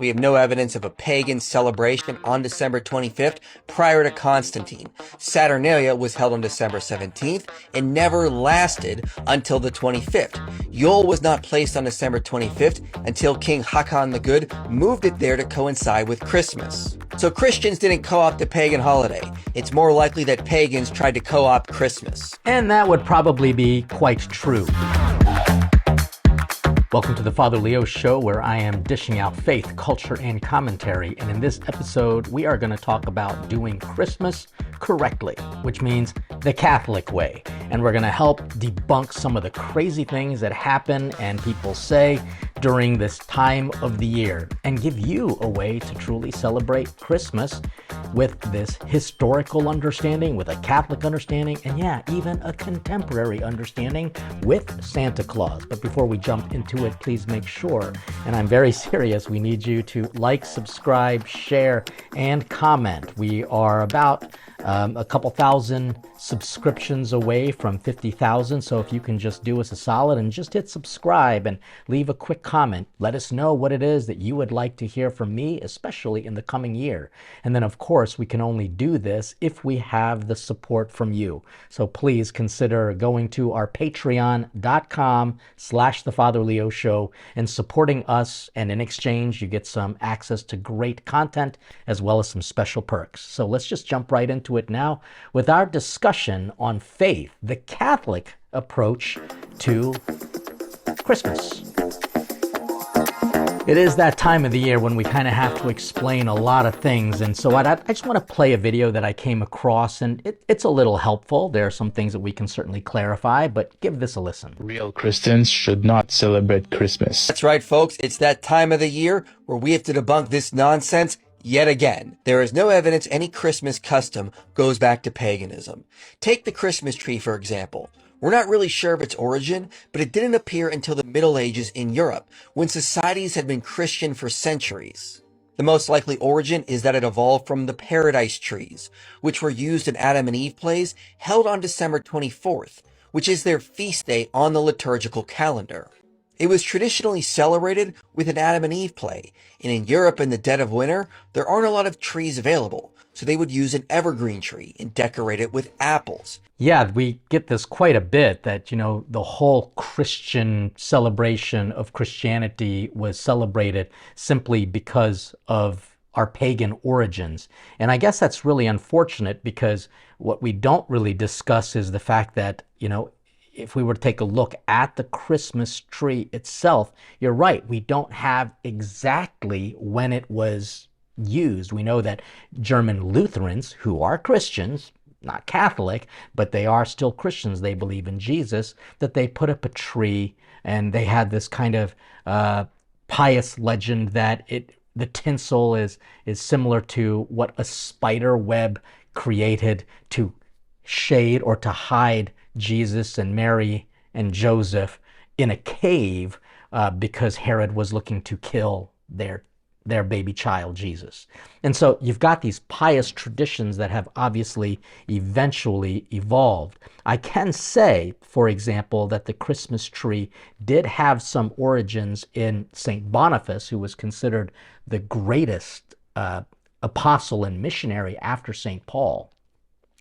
We have no evidence of a pagan celebration on December 25th prior to Constantine. Saturnalia was held on December 17th and never lasted until the 25th. Yule was not placed on December 25th until King Haakon the Good moved it there to coincide with Christmas. So Christians didn't co-opt the pagan holiday. It's more likely that pagans tried to co-opt Christmas. And that would probably be quite true. Welcome to the Father Leo Show, where I am dishing out faith, culture, and commentary. And in this episode, we are going to talk about doing Christmas correctly, which means the Catholic way. And we're going to help debunk some of the crazy things that happen and people say during this time of the year, and give you a way to truly celebrate Christmas with this historical understanding, with a Catholic understanding, and yeah, even a contemporary understanding with Santa Claus. But before we jump into it, please make sure, and I'm very serious, we need you to like, subscribe, share, and comment. We are about a couple thousand subscriptions away from 50,000. So if you can just do us a solid and just hit subscribe and leave a quick comment, let us know what it is that you would like to hear from me, especially in the coming year. And then of course, we can only do this if we have the support from you. So please consider going to our patreon.com/The Father Leo Show and supporting us. And in exchange, you get some access to great content as well as some special perks. So let's just jump right into it now with our discussion on faith, the Catholic approach to Christmas. It is that time of the year when we kind of have to explain a lot of things, and so I just want to play a video that I came across, and it's a little helpful. There are some things that we can certainly clarify, but give this a listen. Real Christians should not celebrate Christmas. That's right, folks. It's that time of the year where we have to debunk this nonsense yet again. There is no evidence any Christmas custom goes back to paganism. Take the Christmas tree, for example. We're not really sure of its origin, but it didn't appear until the Middle Ages in Europe, when societies had been Christian for centuries. The most likely origin is that it evolved from the paradise trees, which were used in Adam and Eve plays held on December 24th, which is their feast day on the liturgical calendar. It was traditionally celebrated with an Adam and Eve play, and in Europe in the dead of winter, there aren't a lot of trees available, so they would use an evergreen tree and decorate it with apples. Yeah, we get this quite a bit, that, the whole Christian celebration of Christianity was celebrated simply because of our pagan origins. And I guess that's really unfortunate, because what we don't really discuss is the fact that, if we were to take a look at the Christmas tree itself, you're right, we don't have exactly when it was used. We know that German Lutherans, who are Christians, not Catholic, but they are still Christians, they believe in Jesus, that they put up a tree, and they had this kind of pious legend that the tinsel is similar to what a spider web created to shade or to hide Jesus and Mary and Joseph in a cave because Herod was looking to kill their baby child, Jesus. And so you've got these pious traditions that have obviously eventually evolved. I can say, for example, that the Christmas tree did have some origins in St. Boniface, who was considered the greatest apostle and missionary after St. Paul.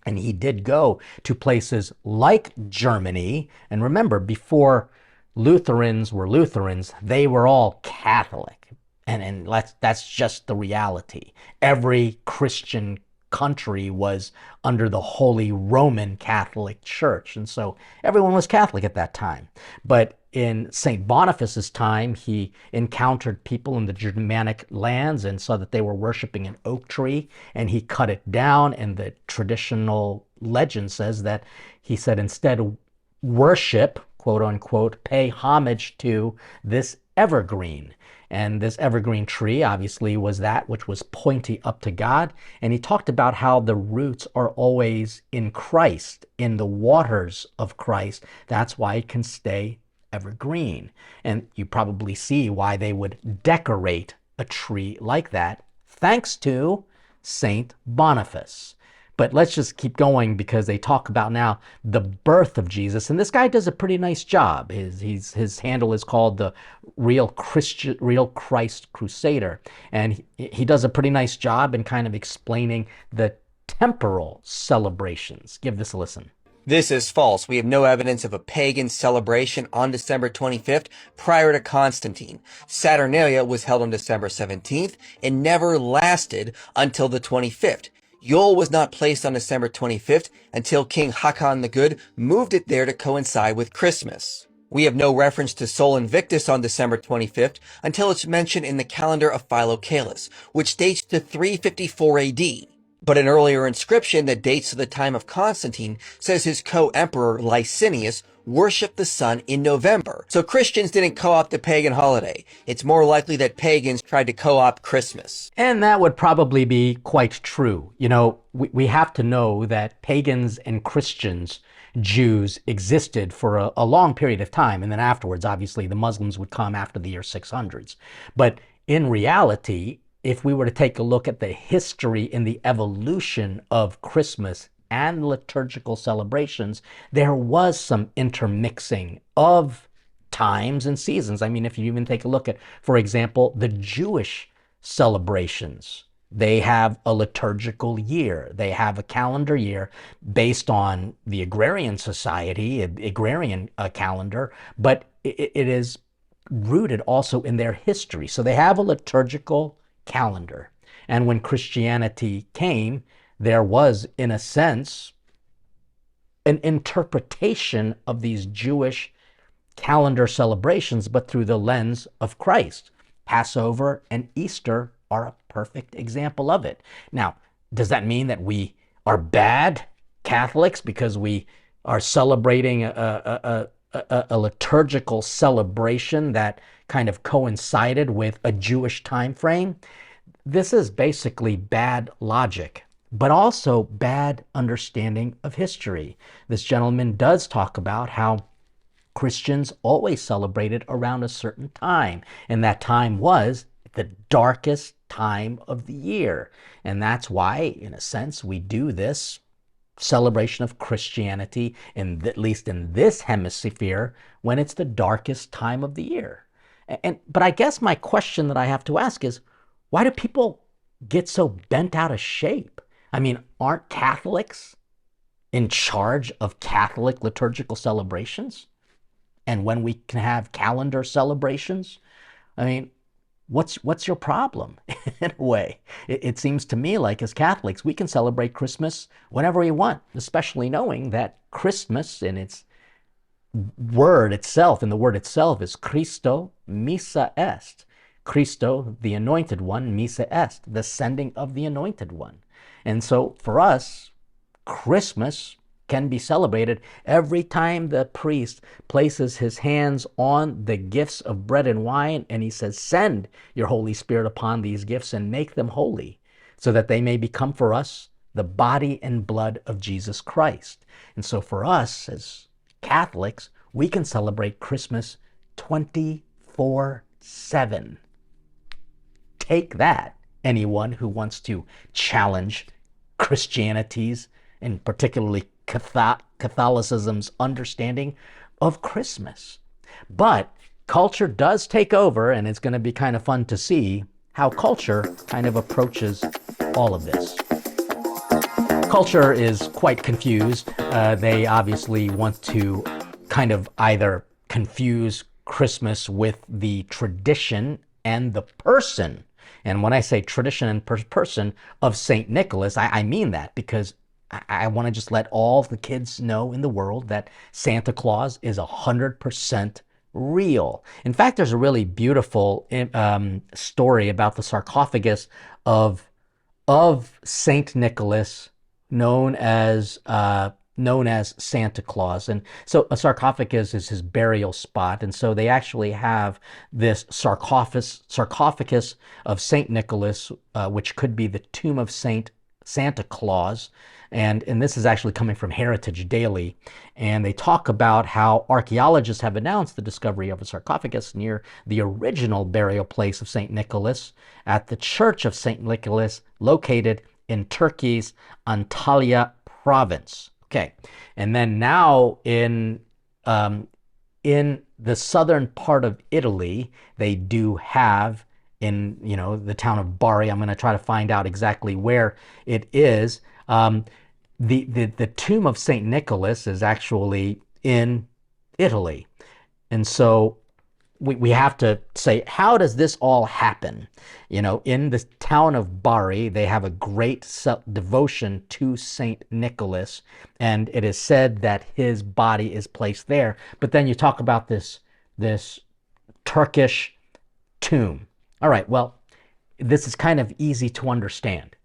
And he did go to places like Germany. And remember, before Lutherans were Lutherans, they were all Catholic. And that's just the reality. Every Christian country was under the Holy Roman Catholic Church. And so everyone was Catholic at that time. But in St. Boniface's time, he encountered people in the Germanic lands and saw that they were worshiping an oak tree, and he cut it down. And the traditional legend says that he said, instead, worship, quote unquote, pay homage to this evergreen. And this evergreen tree obviously was that which was pointy up to God. And he talked about how the roots are always in Christ, in the waters of Christ. That's why it can stay evergreen. And you probably see why they would decorate a tree like that, thanks to Saint Boniface. But let's just keep going because they talk about now the birth of Jesus. And this guy does a pretty nice job. His handle is called the Real Christ Crusader. And he does a pretty nice job in kind of explaining the temporal celebrations. Give this a listen. This is false. We have no evidence of a pagan celebration on December 25th prior to Constantine. Saturnalia was held on December 17th and never lasted until the 25th. Yule was not placed on December 25th until King Haakon the Good moved it there to coincide with Christmas. We have no reference to Sol Invictus on December 25th until it's mentioned in the calendar of Philocalus, which dates to 354 AD. But an earlier inscription that dates to the time of Constantine says his co-emperor Licinius worshipped the sun in November. So Christians didn't co-opt the pagan holiday. It's more likely that pagans tried to co-opt Christmas. And that would probably be quite true. You know, we have to know that pagans and Christians, Jews, existed for a long period of time. And then afterwards, obviously, the Muslims would come after the year 600s. But in reality, if we were to take a look at the history and the evolution of Christmas and liturgical celebrations, there was some intermixing of times and seasons. I mean, if you even take a look at, for example, the Jewish celebrations, they have a liturgical year. They have a calendar year based on the agrarian society, agrarian calendar, but it is rooted also in their history. So they have a liturgical calendar. And when Christianity came, there was, in a sense, an interpretation of these Jewish calendar celebrations, but through the lens of Christ. Passover and Easter are a perfect example of it. Now, does that mean that we are bad Catholics because we are celebrating a liturgical celebration that kind of coincided with a Jewish time frame? This is basically bad logic, but also bad understanding of history. This gentleman does talk about how Christians always celebrated around a certain time, and that time was the darkest time of the year. And that's why, in a sense, we do this celebration of Christianity, at least in this hemisphere, when it's the darkest time of the year. But I guess my question that I have to ask is, why do people get so bent out of shape? I mean, aren't Catholics in charge of Catholic liturgical celebrations? And when we can have calendar celebrations, I mean, what's your problem? In a way, it seems to me like as Catholics, we can celebrate Christmas whenever we want, especially knowing that Christmas in its word itself, and the word itself is Christo missa est. Christo, the anointed one, missa est, the sending of the anointed one. And so for us, Christmas can be celebrated every time the priest places his hands on the gifts of bread and wine, and he says, send your Holy Spirit upon these gifts and make them holy, so that they may become for us the body and blood of Jesus Christ. And so for us as Catholics, we can celebrate Christmas 24/7. Take that, anyone who wants to challenge Christianity's, and particularly Catholicism's understanding of Christmas. But culture does take over, and it's going to be kind of fun to see how culture kind of approaches all of this. Culture is quite confused. They obviously want to kind of either confuse Christmas with the tradition and the person. And when I say tradition and person of St. Nicholas, I mean that because I want to just let all the kids know in the world that Santa Claus is 100% real. In fact, there's a really beautiful story about the sarcophagus of Saint Nicholas, known as Santa Claus. And so a sarcophagus is his burial spot. And so they actually have this sarcophagus of Saint Nicholas, which could be the tomb of Santa Claus. And this is actually coming from Heritage Daily. And they talk about how archaeologists have announced the discovery of a sarcophagus near the original burial place of St. Nicholas at the Church of St. Nicholas, located in Turkey's Antalya province. Okay, and then now in the southern part of Italy, they do have in the town of Bari. I'm going to try to find out exactly where it is. The tomb of Saint Nicholas is actually in Italy, and so we have to say, how does this all happen? In the town of Bari, they have a great devotion to Saint Nicholas, and it is said that his body is placed there. But then you talk about this Turkish tomb. All right, well, this is kind of easy to understand.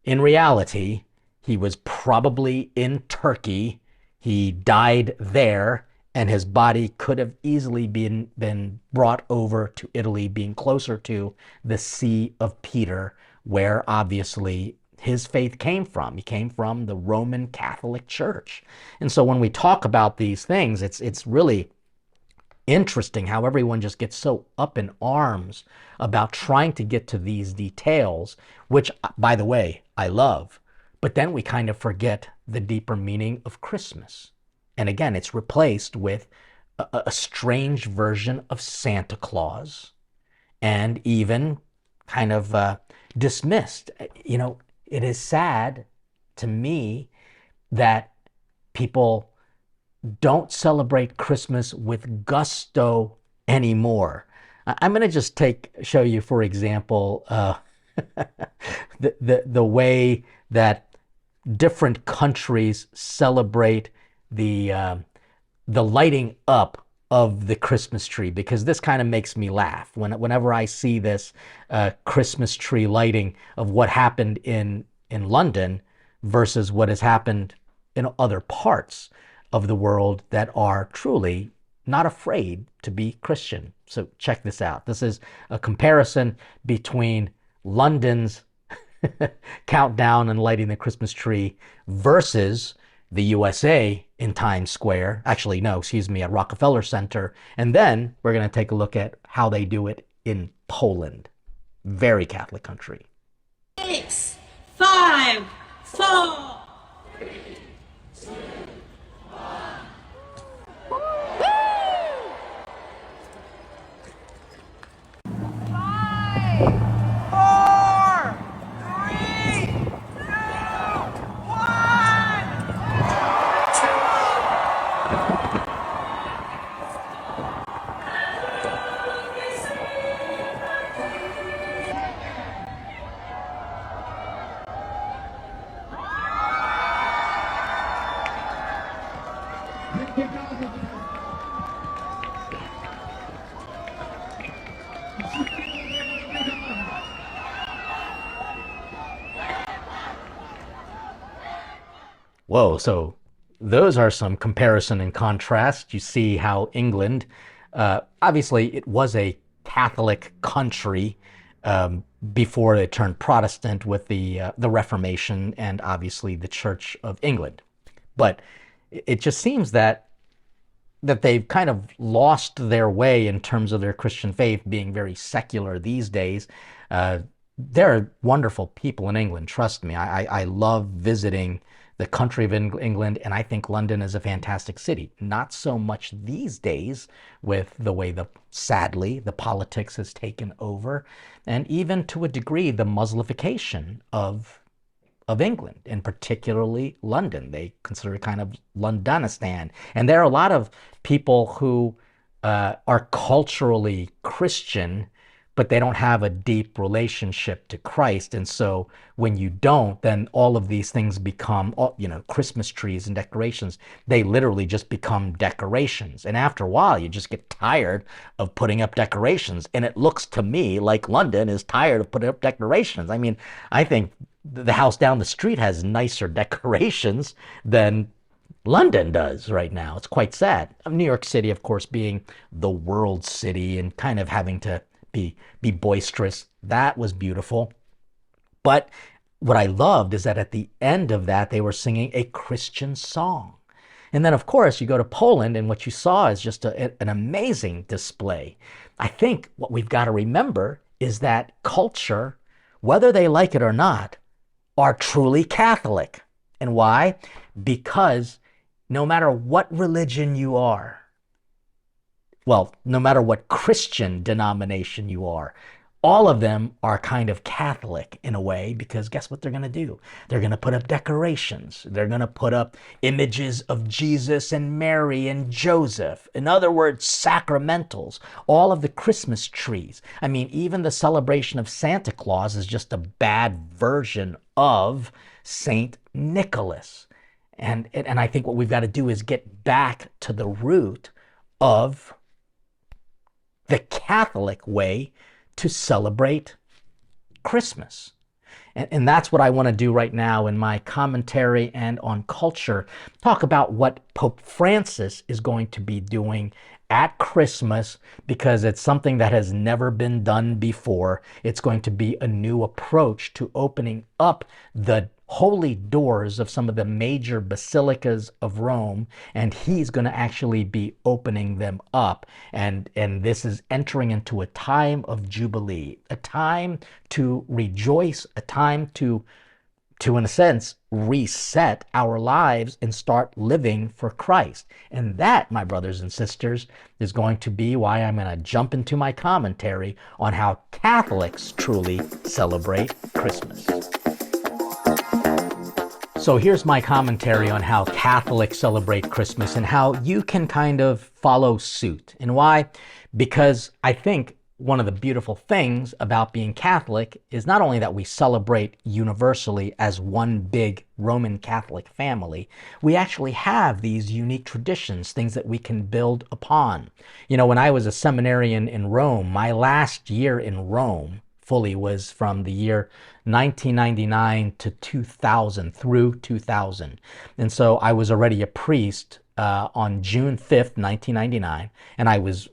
In reality, he was probably in Turkey. He died there, and his body could have easily been brought over to Italy, being closer to the See of Peter, where obviously his faith came from. He came from the Roman Catholic Church. And so when we talk about these things, it's really interesting how everyone just gets so up in arms about trying to get to these details, which, by the way, I love. But then we kind of forget the deeper meaning of Christmas. And again, it's replaced with a strange version of Santa Claus, and even kind of dismissed. It is sad to me that people don't celebrate Christmas with gusto anymore. I'm going to just show you, for example, the way that different countries celebrate the lighting up of the Christmas tree, because this kind of makes me laugh whenever I see this Christmas tree lighting of what happened in London versus what has happened in other parts of the world that are truly not afraid to be Christian. So check this out. This is a comparison between London's countdown and lighting the Christmas tree versus the USA in Times Square. Actually, no, excuse me, at Rockefeller Center. And then we're going to take a look at how they do it in Poland. Very Catholic country. 6, 5, 4. Whoa, so those are some comparison and contrast. You see how England, obviously it was a Catholic country before it turned Protestant with the Reformation and obviously the Church of England. But it just seems that they've kind of lost their way in terms of their Christian faith, being very secular these days. There are wonderful people in England, trust me. I love visiting the country of England, and I think London is a fantastic city. Not so much these days with the way sadly, the politics has taken over, and even to a degree, the Muslification of England, and particularly London. They consider it kind of Londonistan. And there are a lot of people who are culturally Christian, but they don't have a deep relationship to Christ. And so when you don't, then all of these things become, Christmas trees and decorations, they literally just become decorations. And after a while, you just get tired of putting up decorations. And it looks to me like London is tired of putting up decorations. I mean, I think the house down the street has nicer decorations than London does right now. It's quite sad. New York City, of course, being the world city and kind of having to be boisterous. That was beautiful. But what I loved is that at the end of that, they were singing a Christian song. And then, of course, you go to Poland, and what you saw is just an amazing display. I think what we've got to remember is that culture, whether they like it or not, are truly Catholic. And why? Because no matter what religion you are, well, no matter what Christian denomination you are, all of them are kind of Catholic in a way, because guess what they're going to do? They're going to put up decorations. They're going to put up images of Jesus and Mary and Joseph. In other words, sacramentals. All of the Christmas trees. I mean, even the celebration of Santa Claus is just a bad version of Saint Nicholas. And I think what we've got to do is get back to the root of the Catholic way to celebrate Christmas. And that's what I want to do right now in my commentary and on culture. Talk about what Pope Francis is going to be doing at Christmas, because it's something that has never been done before. It's going to be a new approach to opening up the holy doors of some of the major basilicas of Rome, and he's going to actually be opening them up. And this is entering into a time of Jubilee, a time to rejoice, a time to in a sense, reset our lives and start living for Christ. And that, my brothers and sisters, is going to be why I'm going to jump into my commentary on how Catholics truly celebrate Christmas. So here's my commentary on how Catholics celebrate Christmas and how you can kind of follow suit. And why? Because I think one of the beautiful things about being Catholic is not only that we celebrate universally as one big Roman Catholic family, we actually have these unique traditions, things that we can build upon. You know, when I was a seminarian in Rome, my last year in Rome fully was from the year 1999 to 2000, through 2000. And so I was already a priest on June 5th, 1999, and I was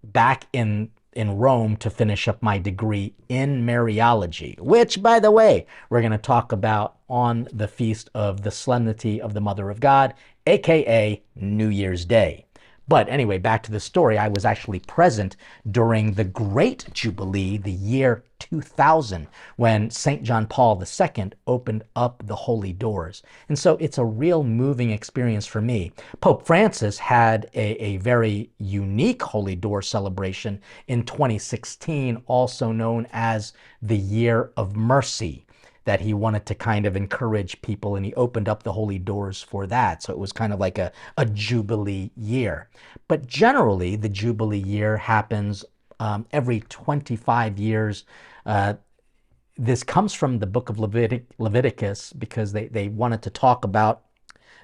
back in Rome to finish up my degree in Mariology, which, by the way, we're going to talk about on the feast of the Solemnity of the Mother of God, aka New Year's Day. But anyway, back to the story. I was actually present during the Great Jubilee, the year 2000, when St. John Paul II opened up the holy doors. And so it's a real moving experience for me. Pope Francis had a very unique holy door celebration in 2016, also known as the Year of Mercy, that he wanted to kind of encourage people, and he opened up the holy doors for that. So it was kind of like a Jubilee year. But generally, the Jubilee year happens every 25 years. This comes from the book of Leviticus, because they wanted to talk about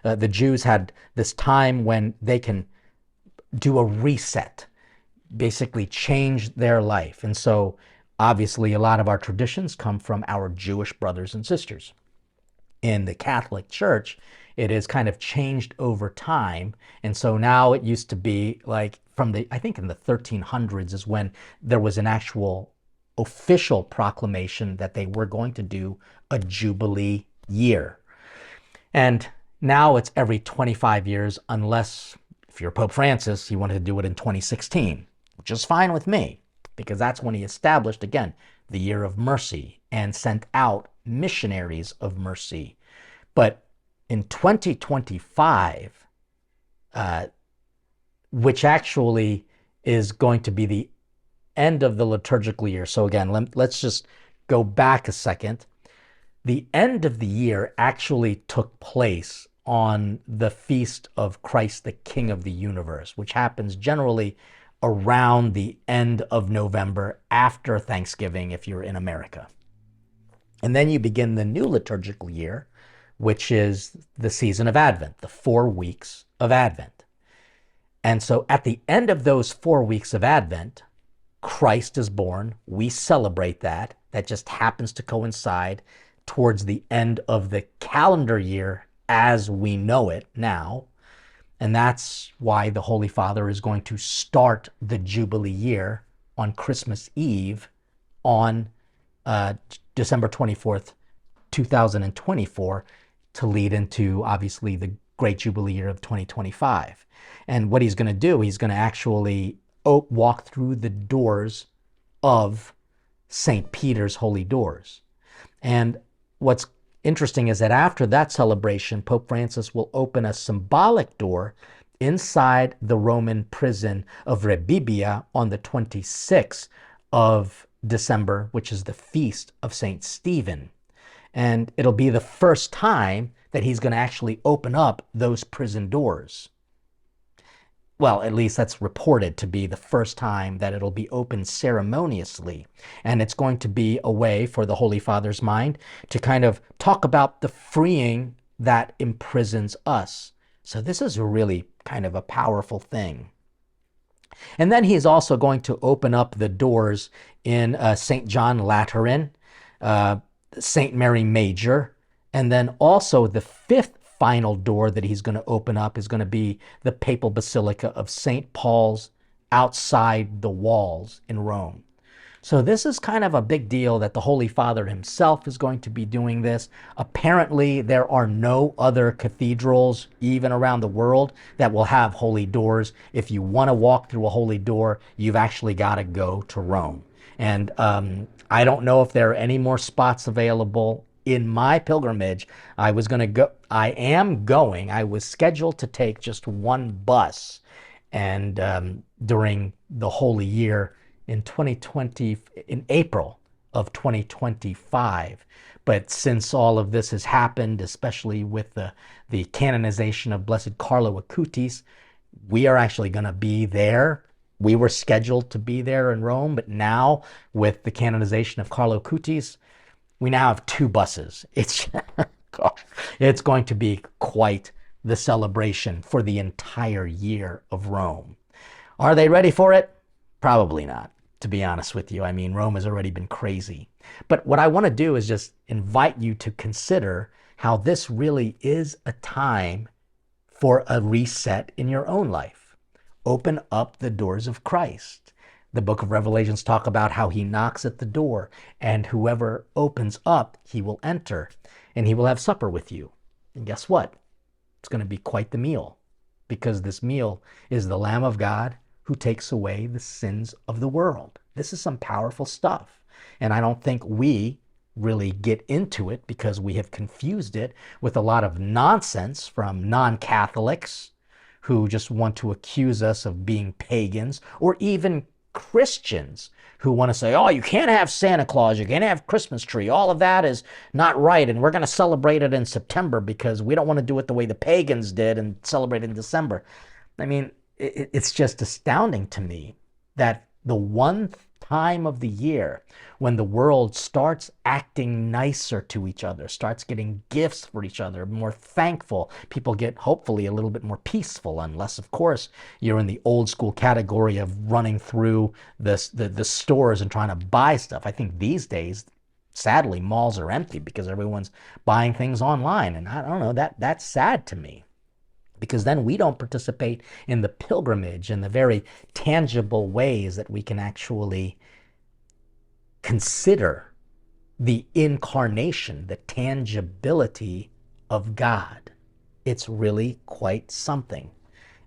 the Jews had this time when they can do a reset, basically change their life. And so obviously, a lot of our traditions come from our Jewish brothers and sisters. In the Catholic Church, it has kind of changed over time. And so now it used to be like I think in the 1300s is when there was an actual official proclamation that they were going to do a Jubilee year. And now it's every 25 years, unless if you're Pope Francis, he wanted to do it in 2016, which is fine with me, because that's when he established, again, the Year of Mercy and sent out missionaries of mercy. But in 2025, which actually is going to be the end of the liturgical year. So again, let's just go back a second. The end of the year actually took place on the feast of Christ, the King of the universe, which happens generally around the end of November, after Thanksgiving if you're in America. And then you begin the new liturgical year, which is the season of Advent, the 4 weeks of Advent. And so at the end of those 4 weeks of Advent, Christ is born. We celebrate that. That just happens to coincide towards the end of the calendar year as we know it now. And that's why the Holy Father is going to start the Jubilee year on Christmas Eve on December 24th, 2024, to lead into, obviously, the Great Jubilee year of 2025. And what he's going to do, he's going to actually walk through the doors of St. Peter's holy doors. And what's interesting is that after that celebration, Pope Francis will open a symbolic door inside the Roman prison of Rebibbia on the 26th of December, which is the feast of St. Stephen. And it'll be the first time that he's going to actually open up those prison doors. Well, at least that's reported to be the first time that it'll be opened ceremoniously. And it's going to be a way for the Holy Father's mind to kind of talk about the freeing that imprisons us. So this is really kind of a powerful thing. And then he's also going to open up the doors in St. John Lateran, St. Mary Major, and then also the fifth final door that he's going to open up is going to be the Papal Basilica of St. Paul's outside the walls in Rome. So this is kind of a big deal that the Holy Father himself is going to be doing this. Apparently, there are no other cathedrals, even around the world, that will have holy doors. If you want to walk through a holy door, you've actually got to go to Rome. And I don't know if there are any more spots available. In my pilgrimage, I was scheduled to take just one bus. And during the Holy Year, in April of 2025. But since all of this has happened, especially with the canonization of Blessed Carlo Acutis, we are actually going to be there. We were scheduled to be there in Rome, but now with the canonization of Carlo Acutis, we now have two buses. It's going to be quite the celebration for the entire year of Rome. Are they ready for it? Probably not, to be honest with you. I mean, Rome has already been crazy. But what I want to do is just invite you to consider how this really is a time for a reset in your own life. Open up the doors of Christ. The book of Revelations talk about how he knocks at the door, and whoever opens up, he will enter, and he will have supper with you. And guess what? It's going to be quite the meal, because this meal is the Lamb of God who takes away the sins of the world. This is some powerful stuff. And I don't think we really get into it because we have confused it with a lot of nonsense from non-Catholics who just want to accuse us of being pagans, or even Christians who want to say, oh, you can't have Santa Claus, you can't have Christmas tree, all of that is not right, and we're going to celebrate it in September because we don't want to do it the way the pagans did and celebrate it in December. I mean, it's just astounding to me that the one time of the year when the world starts acting nicer to each other, starts getting gifts for each other, more thankful, people get hopefully a little bit more peaceful, unless of course you're in the old school category of running through the stores and trying to buy stuff. I think these days, sadly, malls are empty because everyone's buying things online, and I don't know, that's sad to me. Because then we don't participate in the pilgrimage and the very tangible ways that we can actually consider the incarnation, the tangibility of God. It's really quite something.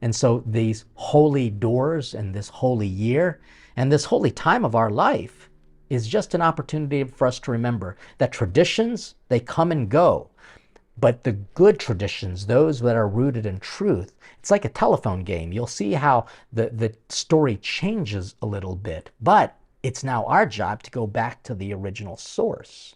And so these holy doors and this holy year and this holy time of our life is just an opportunity for us to remember that traditions, they come and go. But the good traditions, those that are rooted in truth, it's like a telephone game. You'll see how the story changes a little bit, but it's now our job to go back to the original source.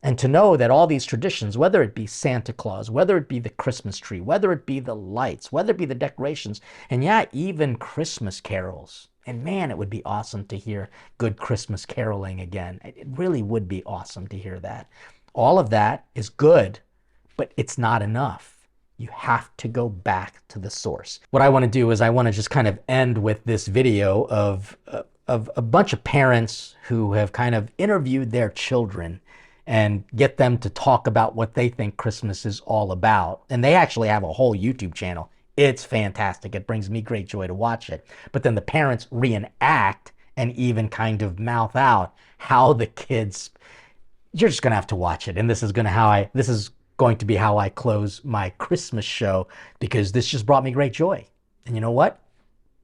And to know that all these traditions, whether it be Santa Claus, whether it be the Christmas tree, whether it be the lights, whether it be the decorations, and yeah, even Christmas carols. And man, it would be awesome to hear good Christmas caroling again. It really would be awesome to hear that. All of that is good. But it's not enough. You have to go back to the source. What I want to do is I want to just kind of end with this video of a bunch of parents who have kind of interviewed their children and get them to talk about what they think Christmas is all about. And they actually have a whole YouTube channel. It's fantastic. It brings me great joy to watch it. But then the parents reenact and even kind of mouth out how the kids, you're just going to have to watch it. And this is going to be how I close my Christmas show, because this just brought me great joy. And you know what?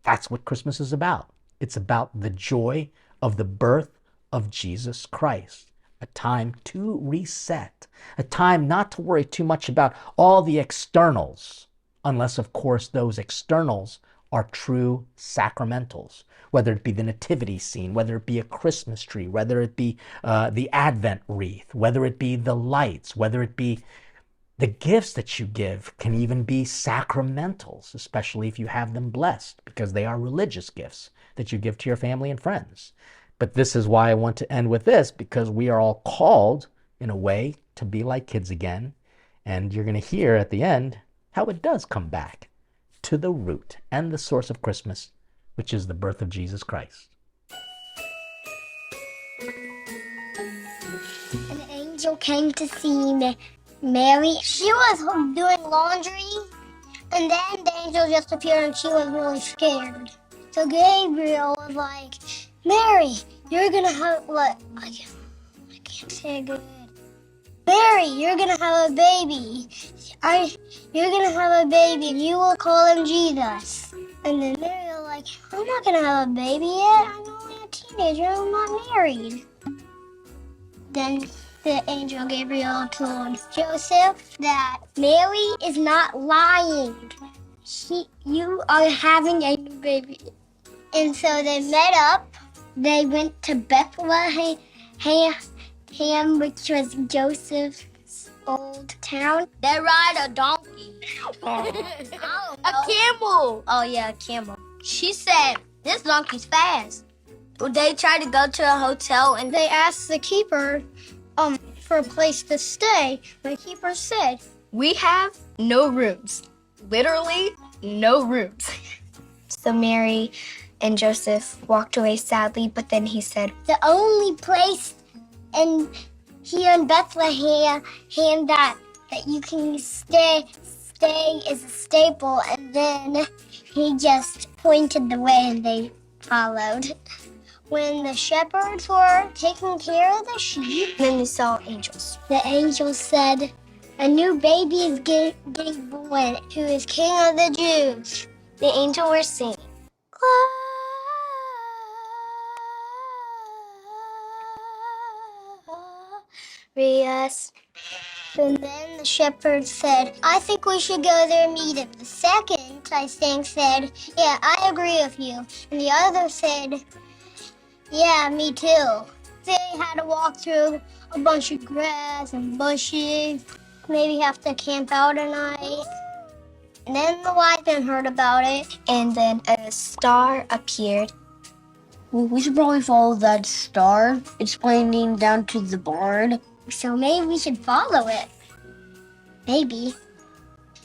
That's what Christmas is about. It's about the joy of the birth of Jesus Christ. a time to reset, a time not to worry too much about all the externals, unless, of course, those externals are true sacramentals, whether it be the nativity scene, whether it be a Christmas tree, whether it be the Advent wreath, whether it be the lights, whether it be the gifts that you give can even be sacramentals, especially if you have them blessed, because they are religious gifts that you give to your family and friends. But this is why I want to end with this, because we are all called, in a way, to be like kids again. And you're going to hear at the end how it does come back to the root and the source of Christmas, which is the birth of Jesus Christ. An angel came to see Mary. She was doing laundry, and then the angel just appeared and she was really scared. So Gabriel was like, Mary, you're gonna have, what? I can't say it good. Mary, you're gonna have a baby. You're gonna have a baby, and you will call him Jesus. And then Mary was like, I'm not gonna have a baby yet. I'm only a teenager. I'm not married. Then the angel Gabriel told Joseph that Mary is not lying. You are having a new baby. And so they met up. They went to Bethlehem, which was Joseph's old town. They ride a donkey. A camel. Oh yeah, a camel. She said, this donkey's fast. Well, they tried to go to a hotel and they asked the keeper for a place to stay. The keeper said, we have no rooms. Literally, no rooms. So Mary and Joseph walked away sadly, but then he said, the only place here in Bethlehem that you can stay is a stable. And then he just pointed the way and they followed. When the shepherds were taking care of the sheep, then they saw angels. The angels said, a new baby is getting born, who is King of the Jews. The angels were singing, glorious. And then the shepherd said, I think we should go there and meet him. The second, I think, said, yeah, I agree with you. And the other said, yeah, me too. They had to walk through a bunch of grass and bushes, maybe have to camp out a night. And then the wise men heard about it, and then a star appeared. Well, we should probably follow that star. It's pointing down to the barn. So maybe we should follow it. Maybe.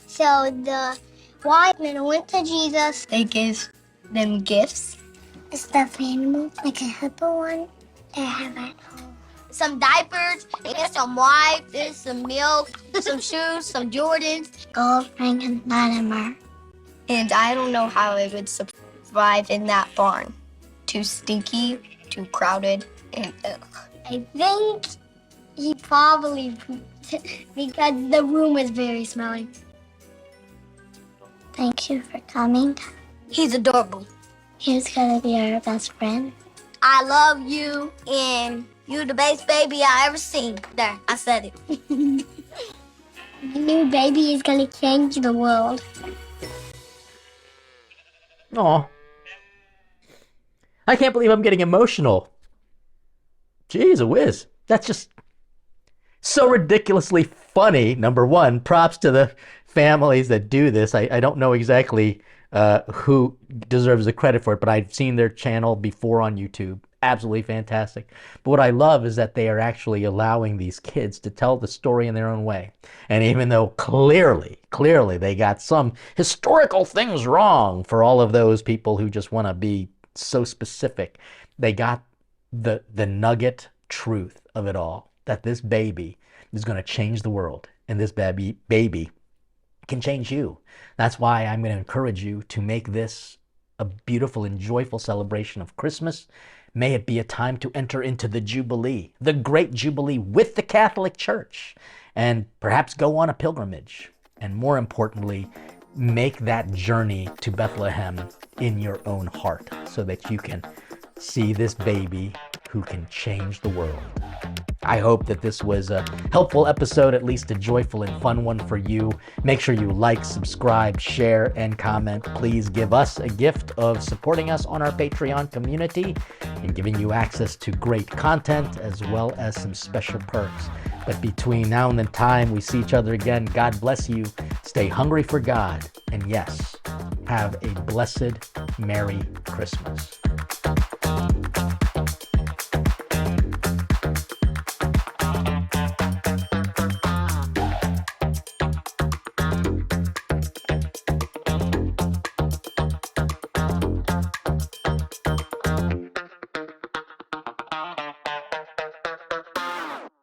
So the wise men went to Jesus. They gave them gifts. A stuffed animal, like a hippo one. I have at home. Some diapers, and some wipes, and some milk, some shoes, some Jordans. Gold ring and Latimer. And I don't know how it would survive in that barn. Too stinky, too crowded, and ugh. I think he probably pooped because the room was very smelly. Thank you for coming. He's adorable. He's gonna be our best friend. I love you, and you're the best baby I ever seen. There, I said it. The new baby is gonna change the world. Aw. I can't believe I'm getting emotional. Jeez whiz. That's just so ridiculously funny. Number one, props to the families that do this. I don't know exactly who deserves the credit for it, but I've seen their channel before on YouTube. Absolutely fantastic. But what I love is that they are actually allowing these kids to tell the story in their own way. And even though clearly they got some historical things wrong for all of those people who just want to be so specific, they got the nugget truth of it all, that this baby is going to change the world, and this baby can change you. That's why I'm going to encourage you to make this a beautiful and joyful celebration of Christmas. May it be a time to enter into the Jubilee, the great Jubilee with the Catholic Church, and perhaps go on a pilgrimage. And more importantly, make that journey to Bethlehem in your own heart so that you can see this baby who can change the world. I hope that this was a helpful episode, at least a joyful and fun one for you. Make sure you like, subscribe, share, and comment. Please give us a gift of supporting us on our Patreon community and giving you access to great content as well as some special perks. But between now and the time we see each other again, God bless you. Stay hungry for God. And yes, have a blessed Merry Christmas.